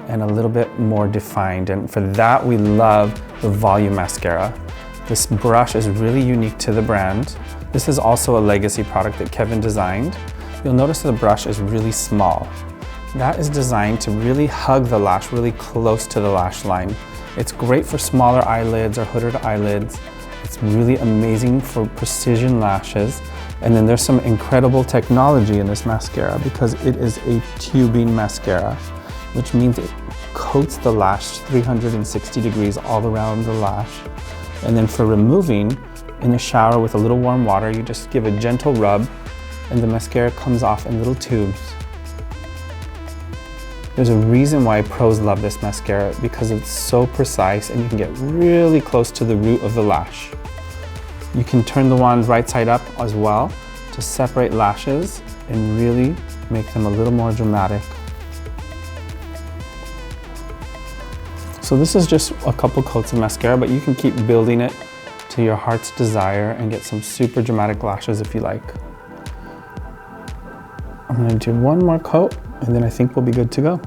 and a little bit more defined. And for that, we love the volume mascara. This brush is really unique to the brand. This is also a legacy product that Kevyn designed. You'll notice the brush is really small. That is designed to really hug the lash really close to the lash line. It's great for smaller eyelids or hooded eyelids. It's really amazing for precision lashes. And then there's some incredible technology in this mascara because it is a tubing mascara, which means it coats the lash 360 degrees all around the lash. And then for removing, in the shower with a little warm water, you just give a gentle rub and the mascara comes off in little tubes. There's a reason why pros love this mascara because it's so precise and you can get really close to the root of the lash. You can turn the wand right side up as well to separate lashes and really make them a little more dramatic. So this is just a couple coats of mascara, but you can keep building it to your heart's desire and get some super dramatic lashes if you like. I'm gonna do one more coat and then I think we'll be good to go.